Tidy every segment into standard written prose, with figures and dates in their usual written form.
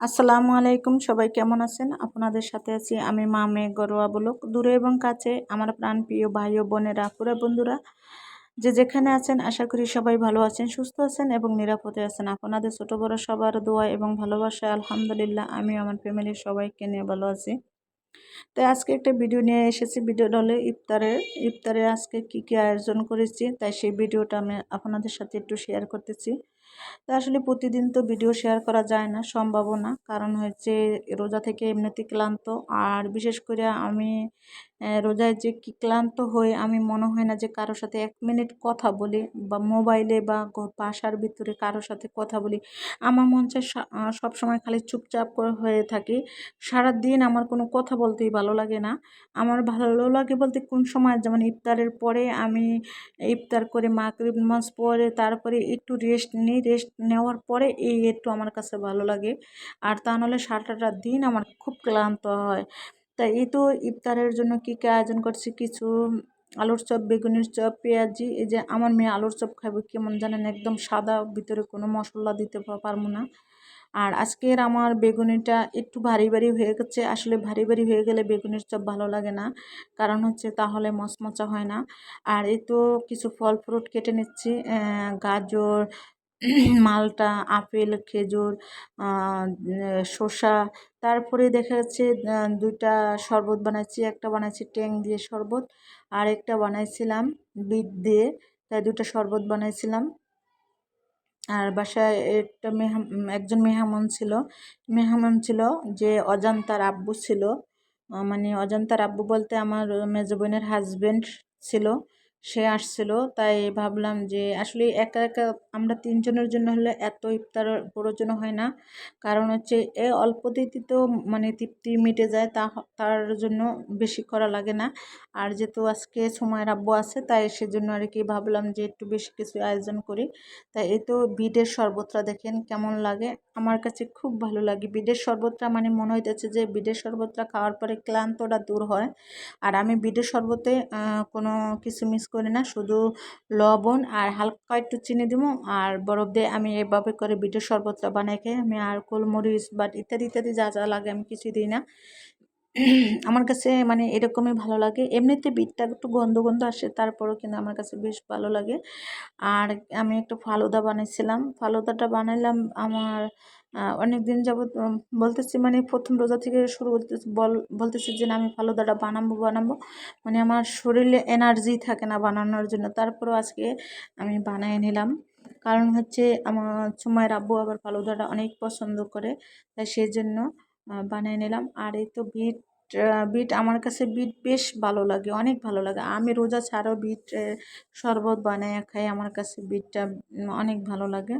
আসসালামু আলাইকুম, সবাই কেমন আছেন? আপনাদের সাথে আছি আমি মা মেঘ ঘরোয়া ব্লগ। দূরে এবং কাছে আমার প্রাণপ্রিয় ভাই ও বোনেরা, আপুরা, বন্ধুরা, যে যেখানে আছেন আশা করি সবাই ভালো আছেন, সুস্থ আছেন এবং নিরাপদে আছেন। আপনাদের ছোট বড় সবার দোয়া এবং ভালোবাসায় আলহামদুলিল্লাহ আমি আমার ফ্যামিলির সবাইকে নিয়ে ভালো আছি। তাই আজকে একটা ভিডিও নিয়ে এসেছি। ভিডিওটা হলো ইফতারে আজকে কি কি আয়োজন করেছি, তাই সেই ভিডিওটা আমি আপনাদের সাথে একটু শেয়ার করতেছি। তা আসলে প্রতিদিন তো ভিডিও শেয়ার করা যায় না, সম্ভবও না। কারণ হচ্ছে রোজা থেকে এমনিতে ক্লান্ত, আর বিশেষ করে আমি রোজায় যে কি ক্লান্ত হয়ে আমি মনে হয় না যে কারোর সাথে 1 মিনিট কথা বলি বা মোবাইলে বা বাসার ভিতরে কারোর সাথে কথা বলি। আমার মন চায় সবসময় খালি চুপচাপ করে হয়ে থাকি। সারাদিন আমার কোনো কথা বলতেই ভালো লাগে না। আমার ভালো লাগে বলতে কোন সময়, যেমন ইফতারের পরে আমি ইফতার করে মাগরিব নামাজ পড়ে তারপরে একটু রেস্ট নিই। রেস্ট নেওয়ার পরে এই একটু আমার কাছে ভালো লাগে। আর তা নাহলে সারাটা দিন আমার খুব ক্লান্ত হয়। তাই এই তো ইফতারের জন্য কী কী আয়োজন করছি, কিছু আলুর চপ, বেগুনের চপ, পেঁয়াজি। এই যে আমার মেয়ে আলুর চপ খাবে কেমন জানেন, একদম সাদা, ভিতরে কোনো মশলা দিতে পারবো না। আর আজকের আমার বেগুনিটা একটু ভারী ভারী হয়ে গেছে। আসলে ভারী ভারী হয়ে গেলে বেগুনের চপ ভালো লাগে না, কারণ হচ্ছে তাহলে মচমচা হয় না। আর এই তো কিছু ফল ফ্রুট কেটে নিচ্ছি, গাজর, মালটা, আপেল, খেজুর, শসা। তারপরে দেখা যাচ্ছে 2টা শরবত বানাইছি। একটা বানাইছি ট্যাং দিয়ে শরবত, আর একটা বানাইছিলাম বিট দিয়ে। তাই 2টা শরবত বানাইছিলাম। আর বাসায় একজন মেহমান ছিল যে অজান্তার আব্বু ছিল। মানে অজান্তার আব্বু বলতে আমার মেজো বোনের হাজবেন্ড ছিল। সে আসছিল, তাই ভাবলাম যে আসলে একা একা আমরা 3 জনের জন্য হলে এত ইফতার প্রয়োজন হয় না। কারণ হচ্ছে অল্পতেই তো মানে তৃপ্তি মিটে যায়, তার জন্য বেশি করা লাগে না। আর যেহেতু আজকে সময়ের আব্বু আছে, তাই সেজন্য আর কি ভাবলাম যে একটু বেশি কিছু আয়োজন করি। তাই এই তো বিটের শরবতটা দেখেন কেমন লাগে, আমার কাছে খুব ভালো লাগে। বিটের শরবতটা মানে মনে হইতেছে যে বিটের শরবতটা খাওয়ার পরে ক্লান্তটা দূর হয়। আর আমি বিটের শরবতে কোনো কিছু মিস করি না, শুধু লবণ আর হালকা একটু চিনি দিব আর বরফ দিয়ে আমি এভাবে করে বিটের শরবতটা বানাই খাই। আমি আর গোলমরিচ বা ইত্যাদি ইত্যাদি যা যা লাগে আমি কিছুই দিই না। আমার কাছে মানে এরকমই ভালো লাগে। এমনিতে বিটটা একটু গন্ধ গন্ধ আসে, তারপরেও কিন্তু আমার কাছে বেশ ভালো লাগে। আর আমি একটু ফালুদা বানাইছিলাম। ফালুদাটা বানাইলাম আমার অনেক দিন যাবত বলতেছি, মানে প্রথম রোজা থেকে শুরু করতেছি, বলতেছি যে না আমি ফালুদাটা বানাবো। মানে আমার শরীরে এনার্জি থাকে না বানানোর জন্য, তারপরেও আজকে আমি বানিয়ে নিলাম। কারণ হচ্ছে আমার সুমাইয়ের আব্বু আবার ফালুদাটা অনেক পছন্দ করে, তাই সেই জন্য বানিয়ে নিলাম। আর এই তো বিট আমার কাছে বিট বেশ ভালো লাগে, অনেক ভালো লাগে। আমি রোজা ছাড়াও বিট শরবত বানায় খাই, আমার কাছে বিটটা অনেক ভালো লাগে।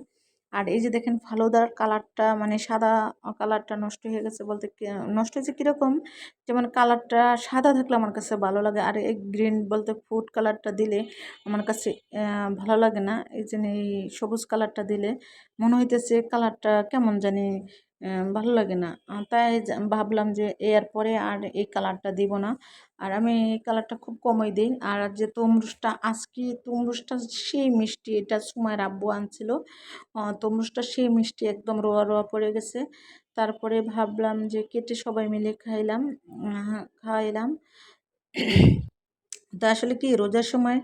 আর এই যে দেখেন ফালুদার কালারটা, মানে সাদা কালারটা নষ্ট হয়ে গেছে বলতে নষ্ট হয়েছে কীরকম, যেমন কালারটা সাদা থাকলে আমার কাছে ভালো লাগে, আর এই গ্রিন বলতে ফুড কালারটা দিলে আমার কাছে ভালো লাগে না। এই জন্য এই সবুজ কালারটা দিলে মনে হইতেছে কালারটা কেমন জানি ভালো লাগে না। তাই ভাবলাম যে এর পরে আর এই কালারটা দিব না। আর আমি এই কালারটা খুব কমই দিই। আর যে তরমুজটা, আজকে তরমুজটা সেই মিষ্টি, এটা সুমাইয়ের আব্বু আনছিল। তরমুজটা সেই মিষ্টি, একদম রোয়া রোয়া পড়ে গেছে। তারপরে ভাবলাম যে কেটে সবাই মিলে খাইলাম। তো আসলে কি রোজার সময়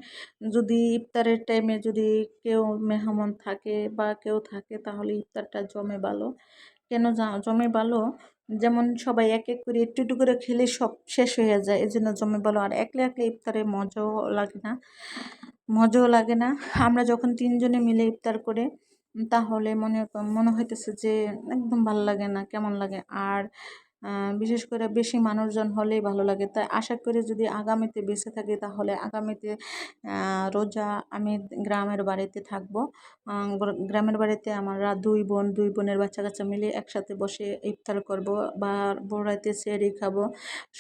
যদি ইফতারের টাইমে যদি কেউ মেহমান থাকে বা কেউ থাকে, তাহলে ইফতারটা জমে ভালো। কেন জমে ভালো, যেমন সবাই এক এক করে একটু একটু করে খেলে সব শেষ হয়ে যায়, এই জন্য জমে ভালো। আর একলা একলা ইফতারে মজাও লাগে না। আমরা যখন 3 জনে মিলে ইফতার করে তাহলে মনে হইতেছে যে একদম ভালো লাগে না, কেমন লাগে। আর বিশেষ করে বেশি মানুষজন হলেই ভালো লাগে। তাই আশা করি যদি আগামীতে বেঁচে থাকি, তাহলে আগামীতে রোজা আমি গ্রামের বাড়িতে থাকবো। গ্রামের বাড়িতে আমরা 2 বোনের বাচ্চা কাচ্চা মিলে একসাথে বসে ইফতার করব, বা ভোর রাতে সেহরি খাবো,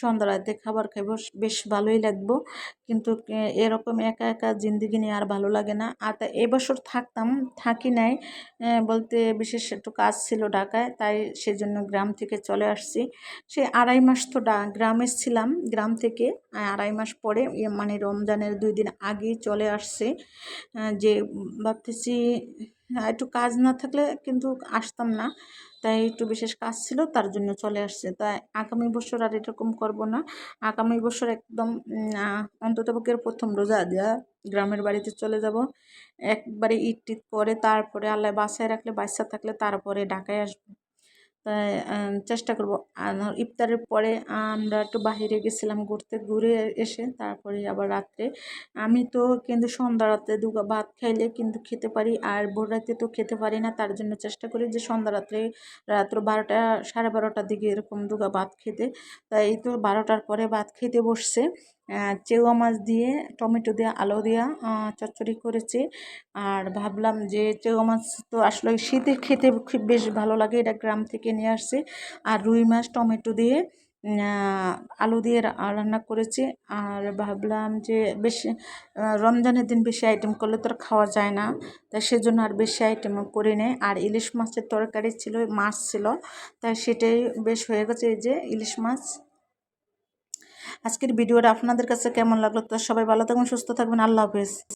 সন্ধ্যা রাতে খাবার খাবো, বেশ ভালোই লাগবো। কিন্তু এরকম একা একা জিন্দিগি নিয়ে আর ভালো লাগে না। আর তাই এবছর থাকি নাই, বলতে বিশেষ একটু কাজ ছিল ঢাকায়, তাই সেজন্য গ্রাম থেকে চলে আসছি। সে 2.5 মাস তো গ্রামে ছিলাম, গ্রাম থেকে 2.5 মাস পরে মানে রমজানের 2 দিন আগেই চলে আসছে। যে ভাবতেছি একটু কাজ না থাকলে কিন্তু আসতাম না, তাই একটু বিশেষ কাজ ছিল তার জন্য চলে আসছে। তাই আগামী বছর আর এরকম করব না। আগামী বছর একদম অন্ততপক্ষে প্রথম রোজা দেওয়া গ্রামের বাড়িতে চলে যাব, একবারে ঈদ টিদ করে তারপরে আল্লাহ বাসায় রাখলে, বাচ্চা থাকলে তারপরে ঢাকায় আসবো। তাই চেষ্টা করব। আর ইফতারের পরে আমরা একটু বাহিরে গেছিলাম ঘুরতে, ঘুরে এসে তারপরে আবার রাত্রে আমি তো কিন্তু সন্ধ্যা রাত্রে দুগা ভাত খাইলে কিন্তু খেতে পারি, আর ভোর রাতে তো খেতে পারি না। তার জন্য চেষ্টা করি যে সন্ধ্যা রাত্রে রাত্র 12টা 12:30টার দিকে এরকম দুগা ভাত খেতে। তাই এই তো 12টার পরে ভাত খেতে বসছে। চেওয়া মাছ দিয়ে টমেটো দিয়ে আলু দিয়া চচ্চড়ি করেছি। আর ভাবলাম যে চেওয়া মাছ তো আসলে শীতে খেতে খুব বেশ ভালো লাগে, এটা গ্রাম থেকে নিয়ে আসছে। আর রুই মাছ টমেটো দিয়ে আলু দিয়ে রান্না করেছি। আর ভাবলাম যে বেশি রমজানের দিন বেশি আইটেম করলে তো আর খাওয়া যায় না, তাই সেজন্য আর বেশি আইটেম করি নাই। আর ইলিশ মাছের তরকারি ছিল, মাছ ছিল, তাই সেটাই বেশ হয়ে গেছে। এই যে ইলিশ মাছ। আজকের ভিডিওটা আপনাদের কাছে কেমন লাগলো? তো সবাই ভালো থাকবেন, সুস্থ থাকবেন, আল্লাহ হাফেজ।